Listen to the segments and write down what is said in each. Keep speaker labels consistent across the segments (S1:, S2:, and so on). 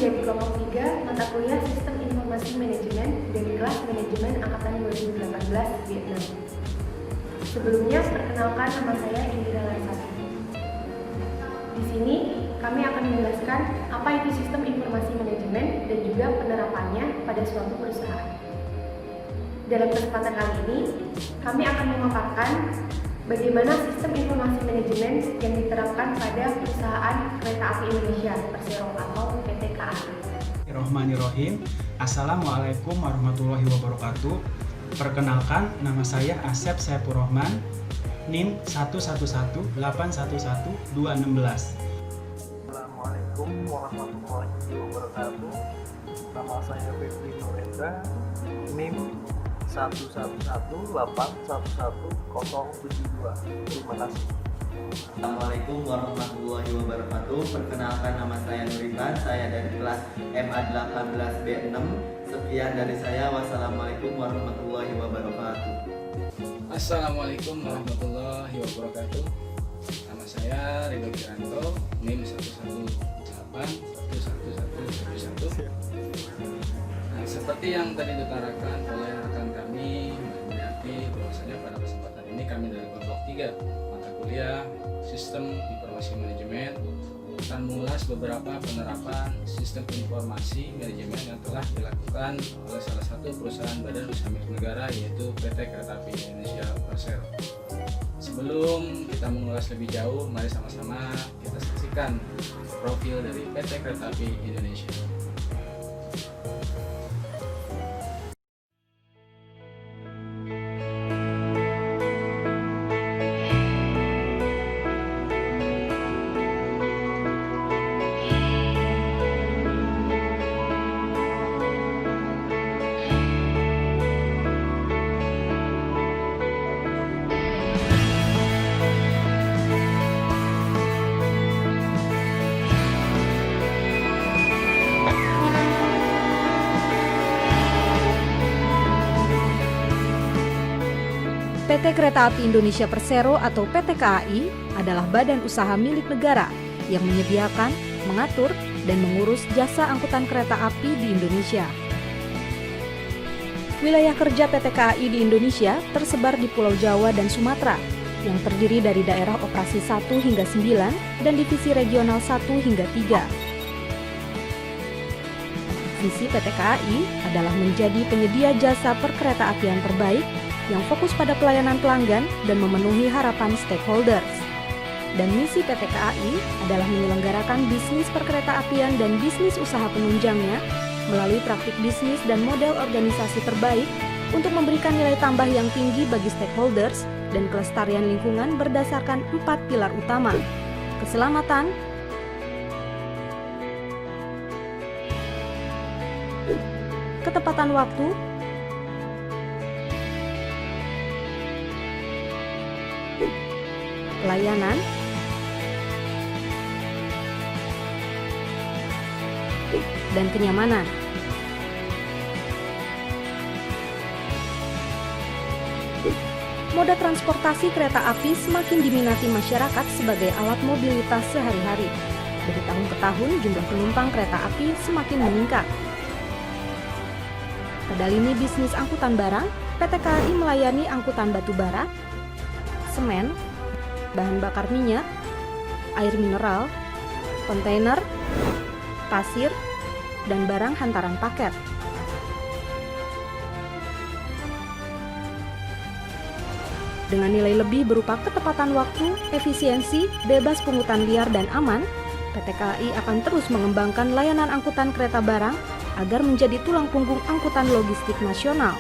S1: dari kelompok 3 mata kuliah Sistem Informasi Manajemen dari kelas Manajemen Angkatan 2018 Vietnam. Sebelumnya, perkenalkan nama saya Indira Larsati. Di sini, kami akan menjelaskan apa itu Sistem Informasi Manajemen dan juga penerapannya pada suatu perusahaan. Dalam kesempatan kali ini, kami akan memaparkan bagaimana sistem informasi manajemen yang diterapkan pada perusahaan Kereta Api Indonesia Persero atau PT KAI.
S2: Bismillahirrahmanirrahim. Assalamualaikum warahmatullahi wabarakatuh. Perkenalkan, nama saya Asep Saifur Rahman, NIM 111811216.
S3: Assalamualaikum warahmatullahi wabarakatuh. Nama saya Febri Nurendra, NIM 111811072. Terima kasih.
S4: Assalamualaikum warahmatullahi wabarakatuh. Perkenalkan, nama saya Nuriban, saya dari kelas MA 18B6. Sekian dari saya. Wassalamualaikum warahmatullahi wabarakatuh.
S5: Assalamualaikum warahmatullahi wabarakatuh. Nama saya Ridho Kiranto, NIM 118111111. Nah, seperti yang tadi diutarakan oleh rekan kami, Mbak Yati, bahwasanya pada kesempatan ini kami dari kelompok 3 mata kuliah Sistem Informasi Manajemen akan mengulas beberapa penerapan sistem informasi manajemen yang telah dilakukan oleh salah satu perusahaan badan usaha milik negara, yaitu PT Kereta Api Indonesia Persero. Sebelum kita mengulas lebih jauh, mari sama-sama kita saksikan profil dari PT Kereta Api Indonesia.
S6: PT Kereta Api Indonesia Persero atau PT KAI adalah badan usaha milik negara yang menyediakan, mengatur, dan mengurus jasa angkutan kereta api di Indonesia. Wilayah kerja PT KAI di Indonesia tersebar di Pulau Jawa dan Sumatera yang terdiri dari daerah operasi 1 hingga 9 dan divisi regional 1 hingga 3. Visi PT KAI adalah menjadi penyedia jasa perkereta-apian terbaik yang fokus pada pelayanan pelanggan dan memenuhi harapan stakeholders. Dan misi PT KAI adalah menyelenggarakan bisnis perkereta-apian dan bisnis usaha penunjangnya melalui praktik bisnis dan model organisasi terbaik untuk memberikan nilai tambah yang tinggi bagi stakeholders dan kelestarian lingkungan berdasarkan 4 pilar utama: keselamatan, ketepatan waktu, pelayanan, dan kenyamanan. Moda transportasi kereta api semakin diminati masyarakat sebagai alat mobilitas sehari-hari. Dari tahun ke tahun, jumlah penumpang kereta api semakin meningkat. Pada lini bisnis angkutan barang, PT KAI melayani angkutan batu bara, semen, bahan bakar minyak, air mineral, kontainer, pasir, dan barang hantaran paket. Dengan nilai lebih berupa ketepatan waktu, efisiensi, bebas pungutan liar, dan aman, PT KAI akan terus mengembangkan layanan angkutan kereta barang agar menjadi tulang punggung angkutan logistik nasional.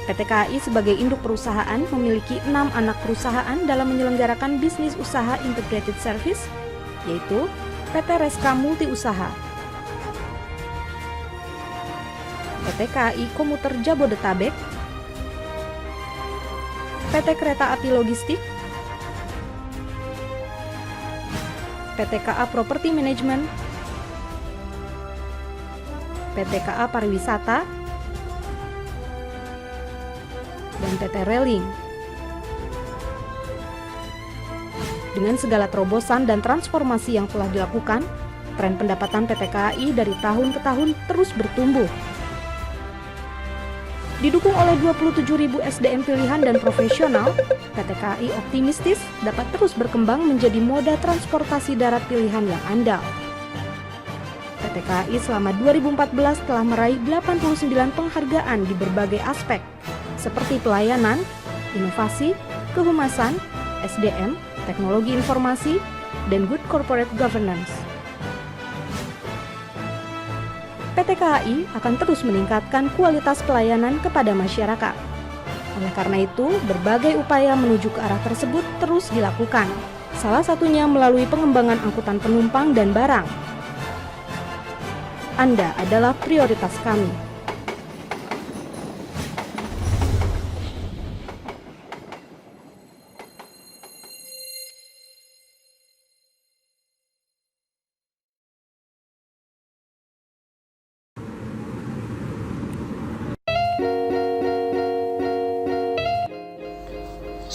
S6: PT KAI sebagai induk perusahaan memiliki 6 anak perusahaan dalam menyelenggarakan bisnis usaha integrated service, yaitu PT Reska Multi Usaha, PT KAI Komuter Jabodetabek, PT Kereta Api Logistik, PT KA Property Management, PT KA Pariwisata, dan PT Railing. Dengan segala terobosan dan transformasi yang telah dilakukan, tren pendapatan PT KAI dari tahun ke tahun terus bertumbuh. Didukung oleh 27.000 SDM pilihan dan profesional, PT KAI optimistis dapat terus berkembang menjadi moda transportasi darat pilihan yang andal. PT KAI selama 2014 telah meraih 89 penghargaan di berbagai aspek, seperti pelayanan, inovasi, kehumasan, SDM, teknologi informasi, dan good corporate governance. PT KAI akan terus meningkatkan kualitas pelayanan kepada masyarakat. Oleh karena itu, berbagai upaya menuju ke arah tersebut terus dilakukan. Salah satunya melalui pengembangan angkutan penumpang dan barang. Anda adalah prioritas kami.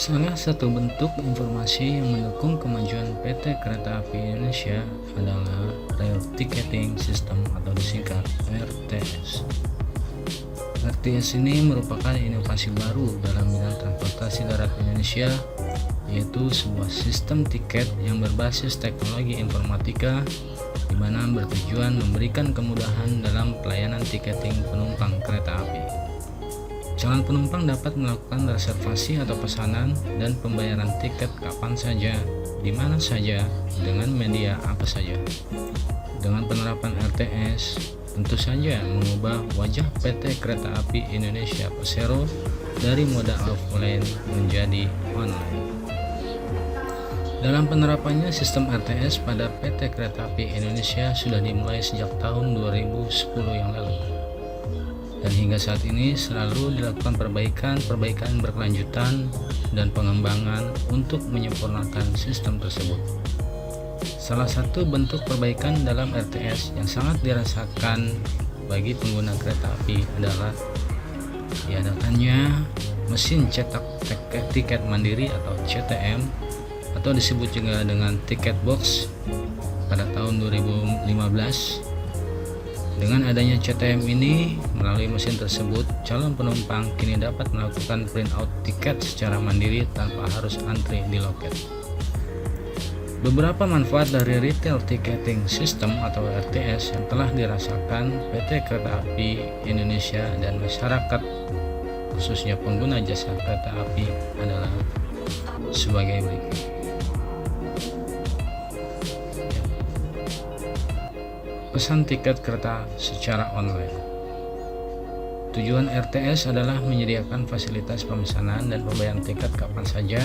S7: Salah satu bentuk informasi yang mendukung kemajuan PT Kereta Api Indonesia adalah Rail Ticketing System atau disingkat RTS. RTS ini merupakan inovasi baru dalam bidang transportasi darat Indonesia, yaitu sebuah sistem tiket yang berbasis teknologi informatika di mana bertujuan memberikan kemudahan dalam pelayanan tiketing penumpang kereta api. Calon penumpang dapat melakukan reservasi atau pesanan dan pembayaran tiket kapan saja, di mana saja, dengan media apa saja. Dengan penerapan RTS, tentu saja mengubah wajah PT Kereta Api Indonesia Persero dari moda offline menjadi online. Dalam penerapannya, sistem RTS pada PT Kereta Api Indonesia sudah dimulai sejak tahun 2010 yang lalu. Dan hingga saat ini selalu dilakukan perbaikan berkelanjutan dan pengembangan untuk menyempurnakan sistem tersebut. Salah satu bentuk perbaikan dalam RTS yang sangat dirasakan bagi pengguna kereta api adalah diadakannya mesin cetak tiket mandiri atau CTM atau disebut juga dengan tiket box pada tahun 2015. Dengan adanya CTM ini, melalui mesin tersebut, calon penumpang kini dapat melakukan print out tiket secara mandiri tanpa harus antri di loket. Beberapa manfaat dari Retail Ticketing System atau RTS yang telah dirasakan PT Kereta Api Indonesia dan masyarakat, khususnya pengguna jasa kereta api, adalah sebagai berikut. Pesan tiket kereta secara online. Tujuan RTS adalah menyediakan fasilitas pemesanan dan pembayaran tiket kapan saja,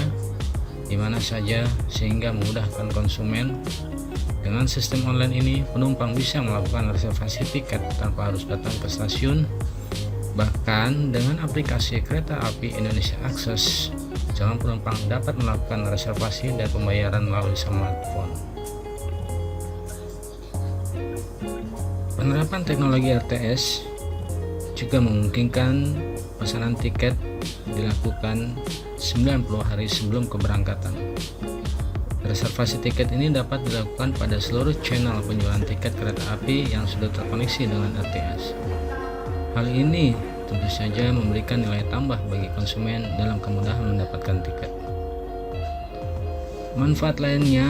S7: di mana saja, sehingga memudahkan konsumen. Dengan sistem online ini, penumpang bisa melakukan reservasi tiket tanpa harus datang ke stasiun. Bahkan dengan aplikasi Kereta Api Indonesia Access, calon penumpang dapat melakukan reservasi dan pembayaran melalui smartphone. Penerapan teknologi RTS juga memungkinkan pesanan tiket dilakukan 90 hari sebelum keberangkatan. Reservasi tiket ini dapat dilakukan pada seluruh channel penjualan tiket kereta api yang sudah terkoneksi dengan RTS. Hal ini tentu saja memberikan nilai tambah bagi konsumen dalam kemudahan mendapatkan tiket. Manfaat lainnya,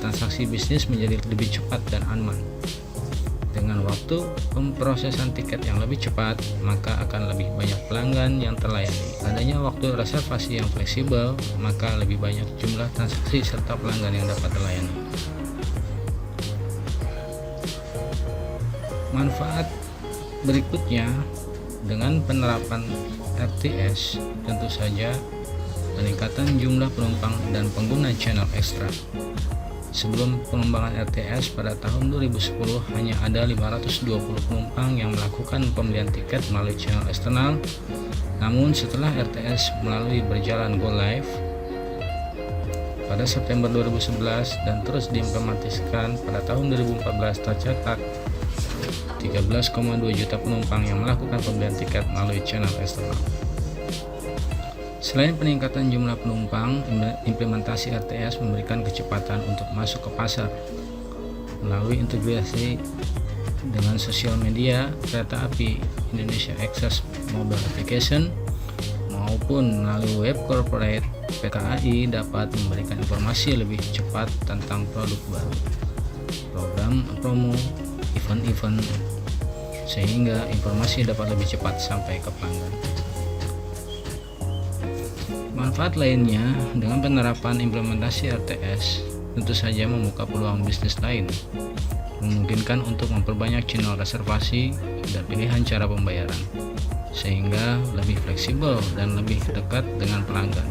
S7: transaksi bisnis menjadi lebih cepat dan aman. Dengan waktu pemrosesan tiket yang lebih cepat, maka akan lebih banyak pelanggan yang terlayani. Adanya waktu reservasi yang fleksibel, maka lebih banyak jumlah transaksi serta pelanggan yang dapat terlayani. Manfaat berikutnya, dengan penerapan RTS, tentu saja peningkatan jumlah penumpang dan pengguna channel ekstra. Sebelum pengembangan RTS pada tahun 2010 hanya ada 520 penumpang yang melakukan pembelian tiket melalui channel eksternal. Namun setelah RTS melalui berjalan go live pada September 2011 dan terus diimplementasikan pada tahun 2014, tercatat 13,2 juta penumpang yang melakukan pembelian tiket melalui channel eksternal. Selain peningkatan jumlah penumpang, implementasi RTS memberikan kecepatan untuk masuk ke pasar. melalui integrasi dengan sosial media Kereta Api Indonesia Access Mobile Application maupun melalui web corporate, PT KAI dapat memberikan informasi lebih cepat tentang produk baru, program promo, event-event, sehingga informasi dapat lebih cepat sampai ke pelanggan. Manfaat lainnya, dengan penerapan implementasi RTS, tentu saja membuka peluang bisnis lain, memungkinkan untuk memperbanyak channel reservasi dan pilihan cara pembayaran, sehingga lebih fleksibel dan lebih dekat dengan pelanggan.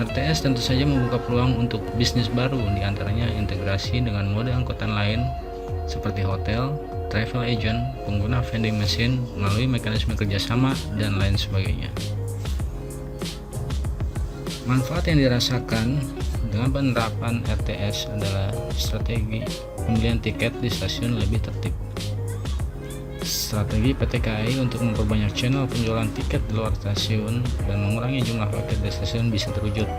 S7: RTS tentu saja membuka peluang untuk bisnis baru, diantaranya integrasi dengan mode angkutan lain seperti hotel, travel agent, pengguna vending machine melalui mekanisme kerjasama, dan lain sebagainya. Manfaat yang dirasakan dengan penerapan RTS adalah strategi pembelian tiket di stasiun lebih tertib. Strategi PT KAI untuk memperbanyak channel penjualan tiket di luar stasiun dan mengurangi jumlah paket di stasiun bisa terwujud.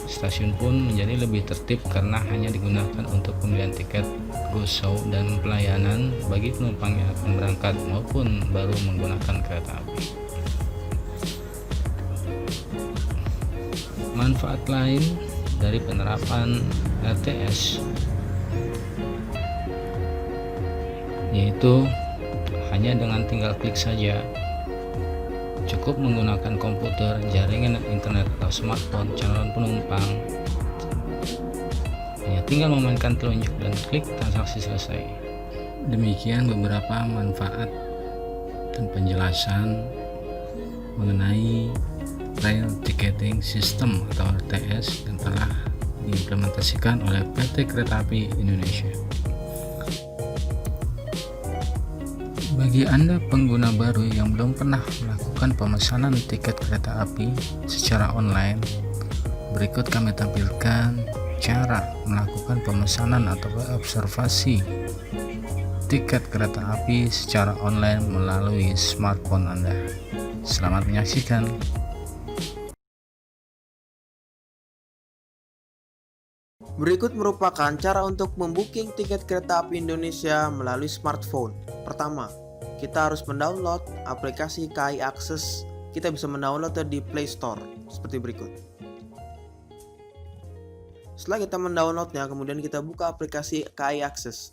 S7: Stasiun pun menjadi lebih tertib karena hanya digunakan untuk pembelian tiket, go show, dan pelayanan bagi penumpang yang akan berangkat maupun baru menggunakan kereta api. Manfaat lain dari penerapan RTS yaitu hanya dengan tinggal klik saja, cukup menggunakan komputer, jaringan internet atau smartphone calon penumpang, hanya tinggal memainkan telunjuk dan klik, transaksi selesai. Demikian beberapa manfaat dan penjelasan mengenai Rail Ticketing System atau RTS yang telah diimplementasikan oleh PT Kereta Api Indonesia. Bagi Anda pengguna baru yang belum pernah melakukan pemesanan tiket kereta api secara online, berikut kami tampilkan cara melakukan pemesanan atau observasi tiket kereta api secara online melalui smartphone Anda. Selamat menyaksikan.
S8: Berikut merupakan cara untuk membooking tiket kereta api Indonesia melalui smartphone. Pertama, kita harus mendownload aplikasi KAI Akses. Kita bisa mendownloadnya di Play Store seperti berikut. Setelah kita mendownloadnya, kemudian kita buka aplikasi KAI Akses.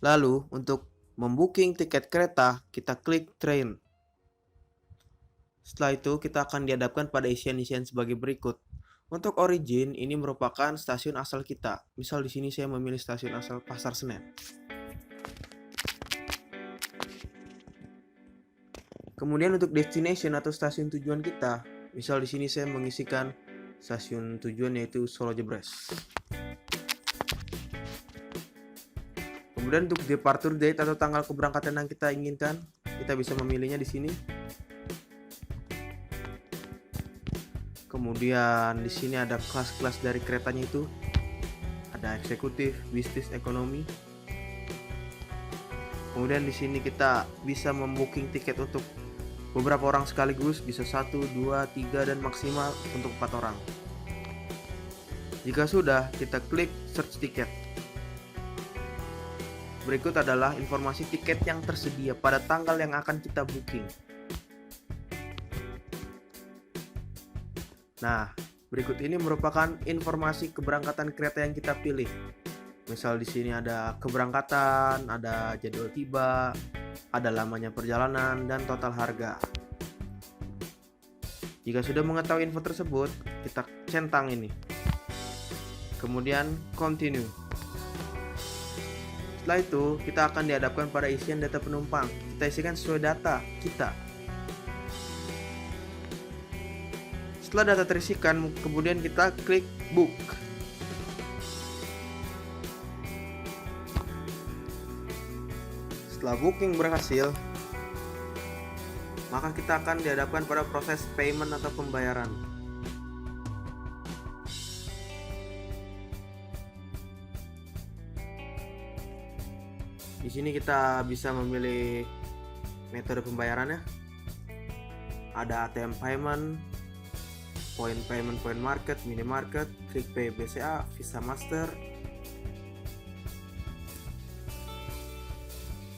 S8: Lalu, untuk membooking tiket kereta, kita klik Train. Setelah itu, kita akan dihadapkan pada isian-isian sebagai berikut. Untuk origin, ini merupakan stasiun asal kita. Misal di sini saya memilih stasiun asal Pasar Senen. Kemudian untuk destination atau stasiun tujuan kita, misal di sini saya mengisikan stasiun tujuan yaitu Solo Jebres. Kemudian untuk departure date atau tanggal keberangkatan yang kita inginkan, kita bisa memilihnya di sini. Kemudian di sini ada kelas-kelas dari keretanya itu. Ada eksekutif, bisnis, ekonomi. Kemudian di sini kita bisa membooking tiket untuk beberapa orang sekaligus, bisa 1, 2, 3 dan maksimal untuk 4 orang. Jika sudah, kita klik search tiket. Berikut adalah informasi tiket yang tersedia pada tanggal yang akan kita booking. Nah, berikut ini merupakan informasi keberangkatan kereta yang kita pilih. Misal di sini ada keberangkatan, ada jadwal tiba, ada lamanya perjalanan, dan total harga. Jika sudah mengetahui info tersebut, kita centang ini. Kemudian continue. Setelah itu, kita akan dihadapkan pada isian data penumpang. Kita isikan sesuai data kita. Setelah data terisikan, kemudian kita klik book. Setelah booking berhasil, maka kita akan dihadapkan pada proses payment atau pembayaran. Di sini kita bisa memilih metode pembayarannya. Ada ATM payment, Point Payment, Point Market, Minimarket, QuickPay BCA, Visa Master.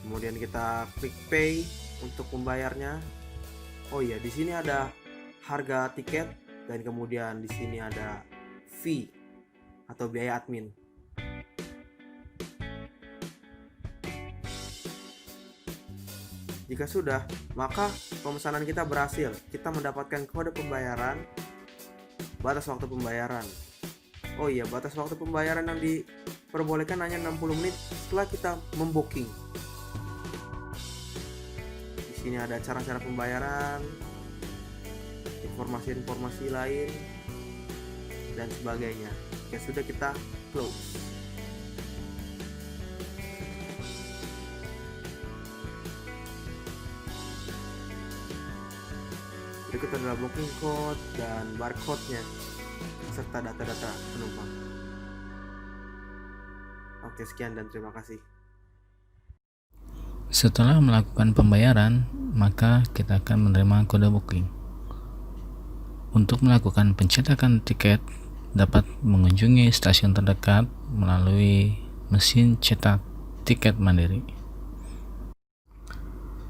S8: Kemudian kita klik Pay untuk membayarnya. Oh iya, di sini ada harga tiket dan kemudian di sini ada fee atau biaya admin. Jika sudah, maka pemesanan kita berhasil. Kita mendapatkan kode pembayaran, batas waktu pembayaran. Oh iya, batas waktu pembayaran yang diperbolehkan hanya 60 menit setelah kita membooking. Di sini ada cara-cara pembayaran, informasi-informasi lain, dan sebagainya. Oke, sudah, kita close. Berikut adalah booking code dan barcode-nya serta data-data penumpang. Oke, sekian dan terima kasih.
S7: Setelah melakukan pembayaran, maka kita akan menerima kode booking. Untuk melakukan pencetakan tiket, dapat mengunjungi stasiun terdekat melalui mesin cetak tiket mandiri.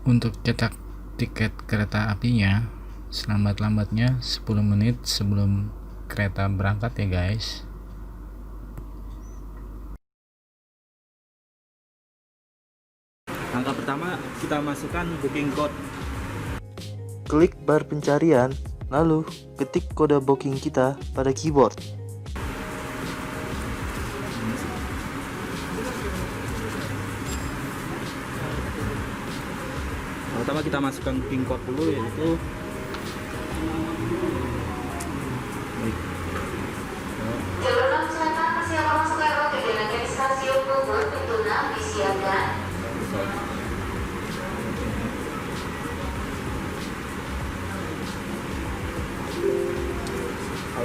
S7: Untuk cetak tiket kereta apinya, selambat-lambatnya 10 menit sebelum kereta berangkat ya guys.
S2: Langkah pertama, kita masukkan booking code.
S3: Klik bar pencarian, lalu ketik kode booking kita pada keyboard.
S2: Pertama kita masukkan booking code dulu, yaitu
S9: Jalur selatan persiapan masuk lewat kegiatan stasiun Bogor pintu 6 disiapkan.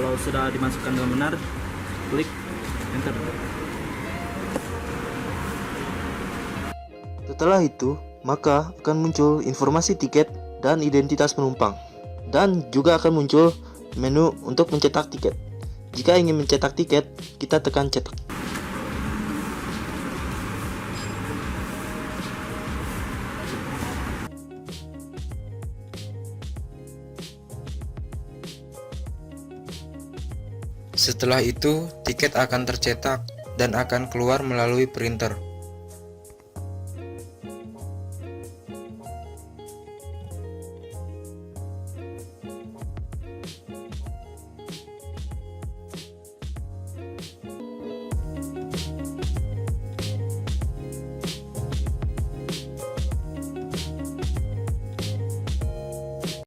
S2: kalau sudah dimasukkan dengan benar, klik enter.
S3: Setelah itu, maka akan muncul informasi tiket dan identitas penumpang. Dan juga akan muncul menu untuk mencetak tiket. Jika ingin mencetak tiket, kita tekan cetak.
S8: Setelah itu, tiket akan tercetak dan akan keluar melalui printer.